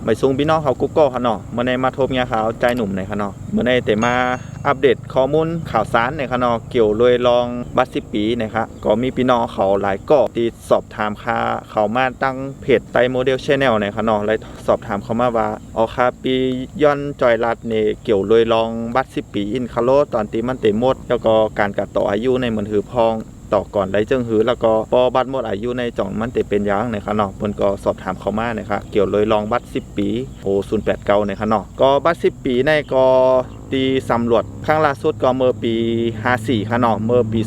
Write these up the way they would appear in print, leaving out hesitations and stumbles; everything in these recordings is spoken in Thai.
ไม่ซุงพี่น้องเขากุ๊กก็ค่ะเนาะเมื่อในมาทบยาขาวใจหนุ่มในค่ะเนาะเมื่อในแต่มาอัปเดตข้อมูลข่าวสารในค่ะเนาะเกี่ยวเลยลองบัตร10 ปีนะครับก็มีพี่น้องเขาหลายก็ที่สอบถามค่าเขามาตั้งเพจไตโมเดลชแนลในค่ะเนาะเลยสอบถามเขามาว่าอ๋อค่ะปีย้อนจอยรัดเนี่ยเกี่ยวเลยลองบัตร10 ปีอินคาโลตอนที่มันเต็มหมดแล้วก็การกัดต่ออายุในมือถือพองต่อก่อนไรจึงหือแล้วก็พอบัตรหมดอายุในจ่องมันจะเป็นยังนะครับเนาะเพิ่นก็สอบถามเขามานะครับเกี่ยวเลยลองบัตร10 ปีโอ้089นะครับเนาะก็บัตร10 ปีในก็ตีสำรวจครั้งล่าสุดก็เมื่อปี54ค่ะเนาะเมื่อปี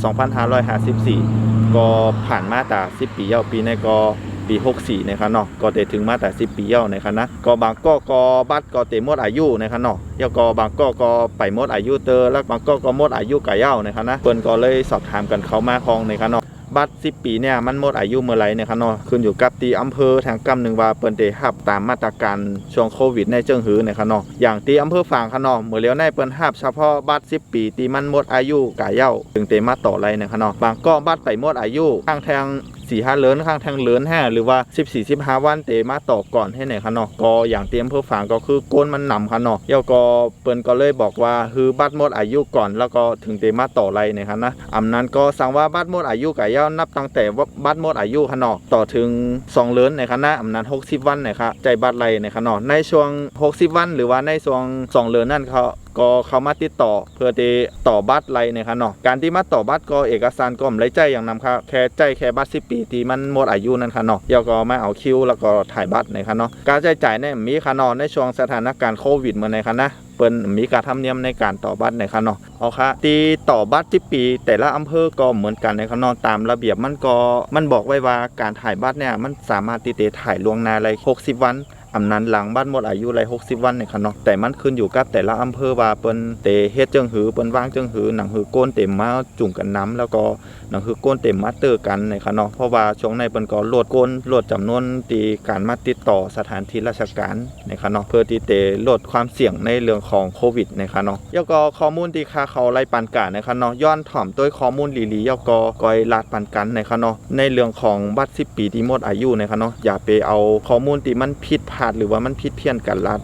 2554ก็ผ่านมาแต่10 ปีปีในก็ปี64นะครับเนาะก็ได้ถึงมาแต่10 ปีนะครับนะก็บางก็บัตรก็เต็มหมดอายุนะครับเนาะแล้วก็บางก็ไปหมดอายุเตอแล้วบางก็หมดอายุกะเย้านะครับนะเพิ่นก็เลยสอบถามกันเขามาของนะครับเนาะบัตร10 ปีเนี่ยมันหมดอายุเมื่อไหร่นะครับเนาะขึ้นอยู่กับตีอำเภอทางกำหนึ่งว่าเปิ้นได้รับตามมาตรการช่วงโควิดในเจิ้งหือนะครับเนาะอย่างตีอำเภอฝางค่ะเนาะเมื่อแล้วในเปิ้นรับเฉพาะบัตร10 ปีที่มันหมดอายุกะเย้าถึงเตมาต่อไรนะครับเนาะบางก็บัตรไปหมดอายุข้างแทง4-5 เดือนข้างแทงเดือน5หรือว่า14-15 วันเตมาต่อก่อนให้ไหนค่ะเนาะก็อย่างเตรียมเพื่อฝางก็คือก้นมันนำค่ะเนาะแล้วก็เปิ้นก็เลยบอกว่าคือบัตรหมดอายุก่อนแล้วก็ถึงเตมาต่อไรนะครับนะอำนั้นก็สั่งว่าบัตรหมดอายุกะเย้านับตั้งแต่ว่าบัตรหมดอายุค่ะเนาะต่อถึง2 เดือนนะครับนะอำนั้น60 วันนะครับใจบัตรไรนะครับเนาะในช่วง60 วันหรือว่าในช่วง2 เดือนนั่นเขามาติดต่อเพื่อที่ต่อบัตรไรนะครับเนาะการที่มาต่อบัตรก็เอกสารก็ไม่ได้ใจอย่างนำค่ะแค่บัตร10 ปีที่มันหมดอายุนั่นค่ะเนาะแล้วก็มาเอาคิวแล้วก็ถ่ายบัตรนะครับเนาะการใช้จ่ายเนี่ยมีค่ะเนาะในช่วงสถานการณ์โควิดเมื่อไหร่ค่ะนะเปิ้นมีการทำเนียมในการต่อบัตรนะครับเนาะเอาค่ะที่ต่อบัตร10 ปีแต่ละอำเภอก็เหมือนกันนะครับเนาะตามระเบียบมันบอกไว้ว่าการถ่ายบัตรเนี่ยมันสามารถติดถ่ายล่วงหน้าเลย60 วันอำนั้นหลังบัตรหมดอายุไร60 วันเนี่ยค่ะเนาะแต่มันขึ้นอยู่กับแต่ละอำเภอว่าเปิ้นเตเฮ็ดจังหือเปิ้นวางจังหือหนังหือโกนเต็มมาจุ่มกันน้ำแล้วก็หนังหือโกนเต็มมาเตอร์กันเนี่ยค่ะเนาะเพราะว่าช่วงในเปิ้นก็ลดจำนวนที่การมาติดต่อสถานที่ราชการเนี่ยค่ะเนาะเพื่อที่เตลดความเสี่ยงในเรื่องของโควิดเนี่ยค่ะเนาะแล้วก็ข้อมูลที่ค่าเขาไล่ปันกันเนี่ยค่ะเนาะย้อนถ่อมด้วยข้อมูลหลีๆแล้วก็ก้อยลาดปันกันเนี่ยค่ะเนาะในเรื่องของบัตร10 ปีที่หมดอายุเนี่ยค่ะเนาะอย่าไปเอาข้อมูลที่มันผิดพลาดหรือว่ามันผิดเพี้ยนกันลัด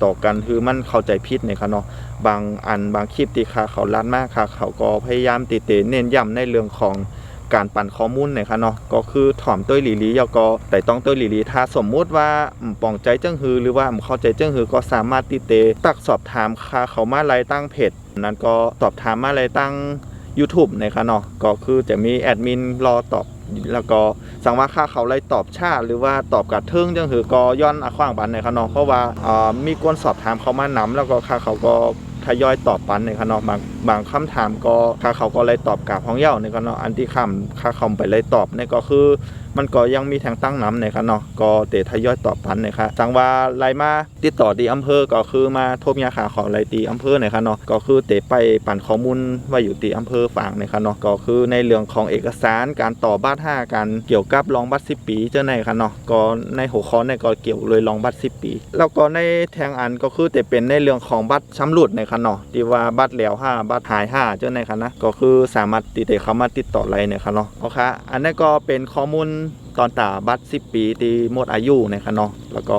ต่อกันคือมันเข้าใจผิดเนี่ยค่ะเนาะบางคลิปที่ค่าเขาลัดมากค่ะเขาก็พยายามติเน้นย้ำในเรื่องของการปั่นข้อมูลเนี่ยค่ะเนาะก็คือถ่อมต้วยหลีๆแล้วก็แต่ต้องต้วยหลีๆถ้าสมมุติว่าป่องใจจังหือหรือว่าเข้าใจจังหือก็สามารถตักสอบถามค่าเขามาไล่ตั้งเพจนั้นก็สอบถามมาไล่ตั้ง YouTube นะคะเนาะก็คือจะมีแอดมินรอตอบแล้วก็สั่งว่าค่าเขาไล่ตอบช้าหรือว่าตอบกัดเทิงจังหือก็ย้อนขว้างบันนะคะเนาะเพราะว่ามีคนสอบถามเขามานำแล้วก็ค่าเขาก็ทยอยตอบปันนะคะเนาะบางคำถามก็ค่าเขาก็เลยตอบกับห้องเย้านะคะเนาะอันที่ค่าเขาไปเลยตอบเนี่ยก็คือมันก็ยังมีทางตั้งน้ำนะคะเนาะก็เตะทยอยตอบปันนะคะสั่งว่าไล่มาติดต่อที่อำเภอก็คือมาทบยาขาขอไล่ตีอำเภอนะคะเนาะก็คือเตะไปปั่นข้อมูลว่าอยู่ที่อำเภอฝางนะคะเนาะก็คือในเรื่องของเอกสารการต่อบัตร5การเกี่ยวกับรองบัตร10 ปีเจ้าไหนคะเนาะก็ในหัวข้อเนี่ยก็เกี่ยวเลยรองบัตร10 ปีแล้วก็ในแทงอันก็คือเตะเป็นในเรื่องของบัตรชำรุดนะคะเนาะที่ว่าบัตรแล้ว5บัตรหาย5เจ้าไหนคะนะก็คือสามารถเข้ามาติดต่ออะไรเนี่ยค่ะเนาะโอเคอันนี้ก็เป็นข้อมูลตอนตาบัตร10 ปีที่หมดอายุนะคะเนาะแล้วก็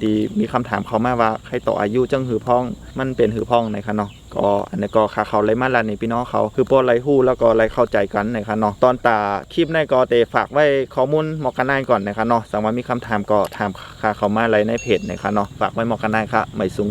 ที่มีคำถามเขามาว่าใครต่ออายุจังหือพ่องมันเป็นหือพ่องนะคะเนาะก็อันนี้ก็ค่าเขาไล่มาแล้วนี่พี่น้องเขาคือโปรไล่ฮู้แล้วก็ไล่เข้าใจกันนะคะเนาะตอนตาคลิปในก็เตฝากไว้ข้อมูลหมอกันนายก่อนนะคะเนาะสมมติมีคำถามก็ถามค่าเขามาไล่ในเพจนะคะเนาะฝากไว้หมอกันนายค่ะไม่สูง